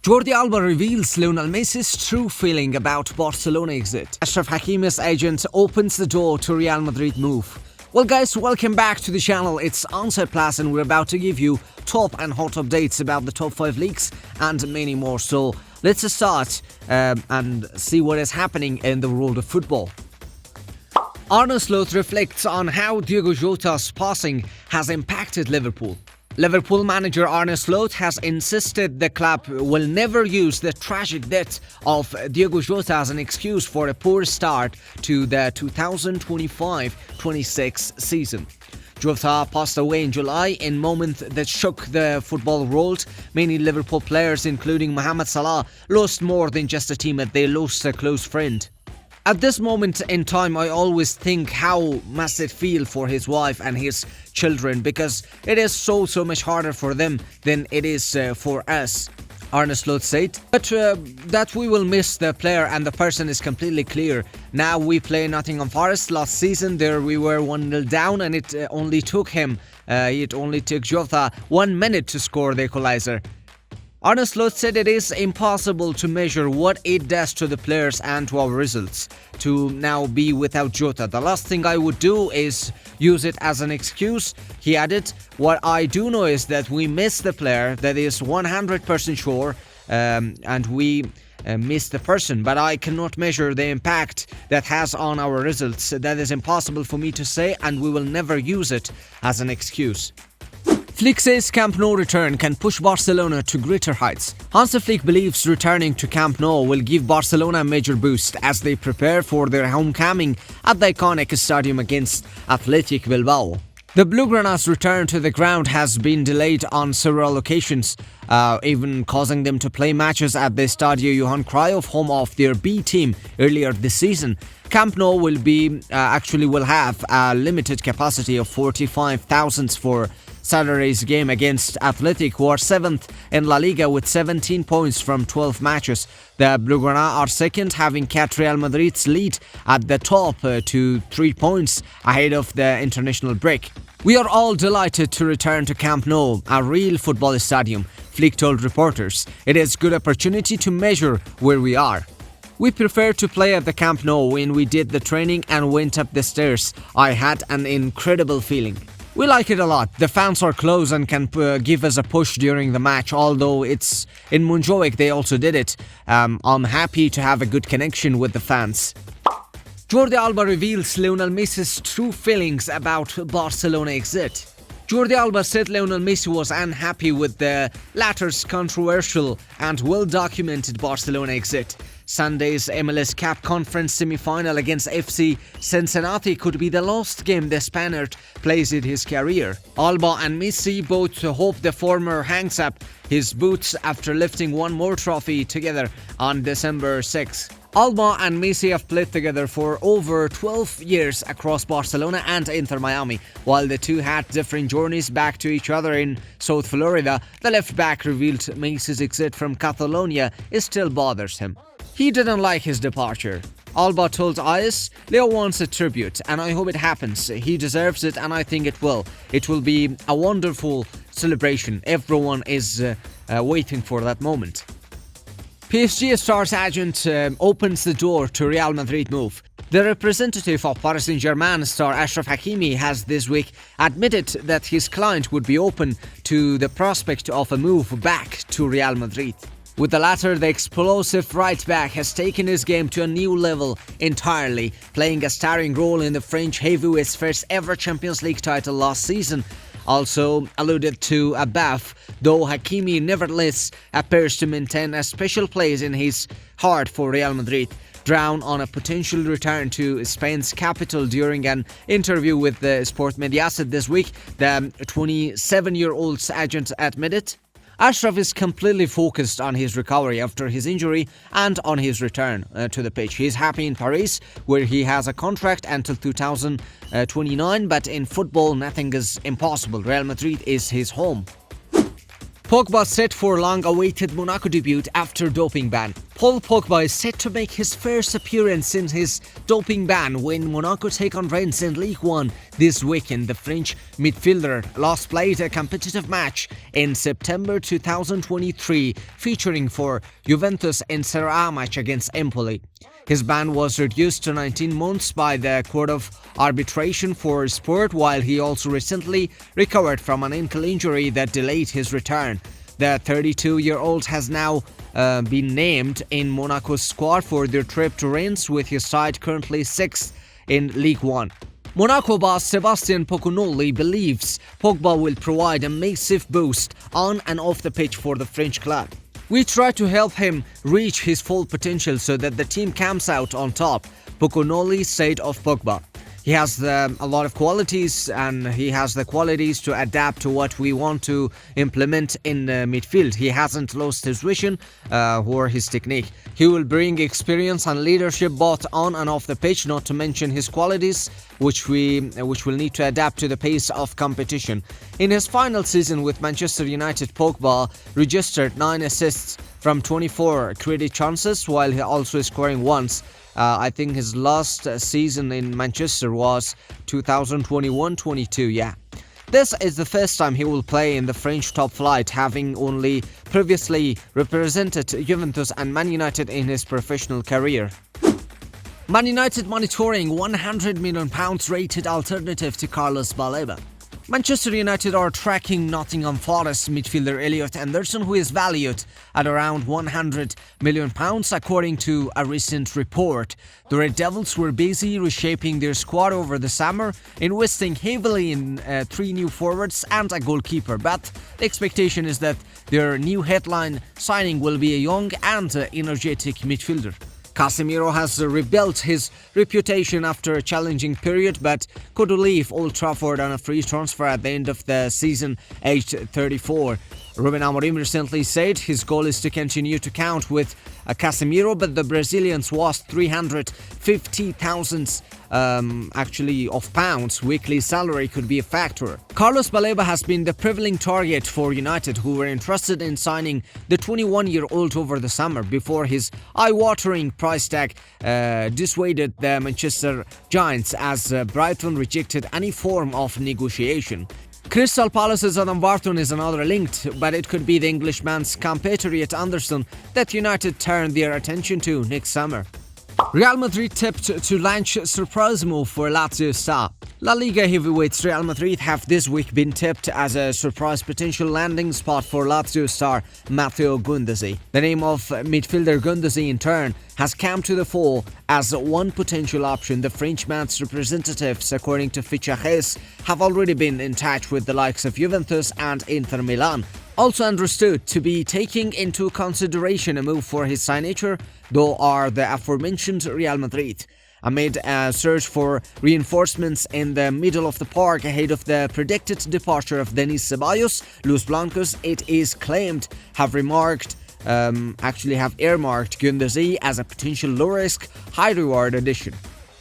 Jordi Alba reveals Lionel Messi's true feeling about Barcelona exit. Achraf Hakimi's agent opens the door to Real Madrid move. Well guys, welcome back to the channel. It's Answer Plus and we're about to give you top and hot updates about the top 5 leagues and many more. So let's start and see what is happening in the world of football. Arne Slot reflects on how Diogo Jota's passing has impacted Liverpool. Liverpool manager Arne Slot has insisted the club will never use the tragic death of Diogo Jota as an excuse for a poor start to the 2025-26 season. Jota passed away in July in a moment that shook the football world. Many Liverpool players, including Mohamed Salah, lost more than just a teammate, they lost a close friend. At this moment in time, I always think how must it feel for his wife and his children, because it is so much harder for them than it is for us. Arne Slot said, but that we will miss the player and the person is completely clear. Now we play Nottingham Forest. Last season there we were 1-0 down and it only took Jota 1 minute to score the equalizer. Arne Slot said it is impossible to measure what it does to the players and to our results to now be without Jota. The last thing I would do is use it as an excuse. He added, what I do know is that we miss the player, that is 100% sure, and we miss the person, but I cannot measure the impact that has on our results. That is impossible for me to say, and we will never use it as an excuse. Flick says Camp Nou return can push Barcelona to greater heights. Hansi Flick believes returning to Camp Nou will give Barcelona a major boost as they prepare for their homecoming at the iconic stadium against Athletic Bilbao. The Blaugrana's return to the ground has been delayed on several occasions, even causing them to play matches at the Estadio Johan Cruyff, home of their B team, earlier this season. Camp Nou will have a limited capacity of 45,000 for Saturday's game against Athletic, who are 7th in La Liga with 17 points from 12 matches. The Blaugrana are second, having cut Real Madrid's lead at the top to 3 points ahead of the international break. We are all delighted to return to Camp Nou, a real football stadium, Flick told reporters. It is a good opportunity to measure where we are. We prefer to play at the Camp Nou. When we did the training and went up the stairs, I had an incredible feeling. We like it a lot. The fans are close and can give us a push during the match, although it's in Montjuic they also did it. I'm happy to have a good connection with the fans. Jordi Alba reveals Lionel Messi's true feelings about Barcelona exit. Jordi Alba said Lionel Messi was unhappy with the latter's controversial and well-documented Barcelona exit. Sunday's MLS Cup Conference semi-final against FC Cincinnati could be the last game the Spaniard plays in his career. Alba and Messi both hope the former hangs up his boots after lifting one more trophy together on December 6. Alba and Messi have played together for over 12 years across Barcelona and Inter Miami. While the two had different journeys back to each other in South Florida, the left-back revealed Messi's exit from Catalonia still bothers him. He didn't like his departure. Alba told IS, Leo wants a tribute and I hope it happens. He deserves it and I think it will. It will be a wonderful celebration. Everyone is waiting for that moment. PSG star's agent opens the door to Real Madrid move. The representative of Paris Saint-Germain star Achraf Hakimi has this week admitted that his client would be open to the prospect of a move back to Real Madrid. With the latter, the explosive right-back has taken his game to a new level entirely, playing a starring role in the French heavyweights' first ever Champions League title last season. Also alluded to above, though Hakimi nevertheless appears to maintain a special place in his heart for Real Madrid. Drawn on a potential return to Spain's capital during an interview with the Sport Mediaset this week, the 27-year-old's agent admitted, Achraf is completely focused on his recovery after his injury and on his return to the pitch. He is happy in Paris, where he has a contract until 2029, but in football nothing is impossible. Real Madrid is his home. Pogba set for long-awaited Monaco debut after doping ban. Paul Pogba is set to make his first appearance since his doping ban when Monaco take on Rennes in Ligue 1 this weekend. The French midfielder last played a competitive match in September 2023 featuring for Juventus in Serie A match against Empoli. His ban was reduced to 19 months by the Court of Arbitration for Sport, while he also recently recovered from an ankle injury that delayed his return. The 32-year-old has now been named in Monaco's squad for their trip to Rennes, with his side currently 6th in Ligue 1. Monaco boss Sebastian Pocognoli believes Pogba will provide a massive boost on and off the pitch for the French club. "We try to help him reach his full potential so that the team comes out on top," Pocognoli said of Pogba. He has a lot of qualities, and he has the qualities to adapt to what we want to implement in midfield. He hasn't lost his vision or his technique. He will bring experience and leadership both on and off the pitch, not to mention his qualities, which will need to adapt to the pace of competition. In his final season with Manchester United, Pogba registered 9 assists from 24 created chances, while he also scoring once. I think his last season in Manchester was 2021-22, yeah. This is the first time he will play in the French top flight, having only previously represented Juventus and Man United in his professional career. Man United monitoring £100 million rated alternative to Carlos Baleba. Manchester United are tracking Nottingham Forest midfielder Elliot Anderson, who is valued at around £100 million, according to a recent report. The Red Devils were busy reshaping their squad over the summer, investing heavily in 3 new forwards and a goalkeeper, but the expectation is that their new headline signing will be a young and energetic midfielder. Casemiro has rebuilt his reputation after a challenging period, but could leave Old Trafford on a free transfer at the end of the season, aged 34. Ruben Amorim recently said his goal is to continue to count with Casemiro, but the Brazilians lost 350,000 of pounds. Weekly salary could be a factor. Carlos Baleba has been the prevailing target for United, who were interested in signing the 21-year-old over the summer before his eye-watering price tag dissuaded the Manchester Giants, as Brighton rejected any form of negotiation. Crystal Palace's Adam Wharton is another linked, but it could be the Englishman's compatriot Anderson that United turn their attention to next summer. Real Madrid tipped to launch surprise move for Lazio star. La Liga heavyweights Real Madrid have this week been tipped as a surprise potential landing spot for Lazio star Matteo Guendouzi. The name of midfielder Guendouzi in turn has come to the fore as one potential option. The Frenchman's representatives, according to Fichajes, have already been in touch with the likes of Juventus and Inter Milan. Also understood to be taking into consideration a move for his signature, though, are the aforementioned Real Madrid. Amid a search for reinforcements in the middle of the park ahead of the predicted departure of Denis Ceballos, Los Blancos, it is claimed, have earmarked Guendouzi as a potential low-risk, high-reward addition.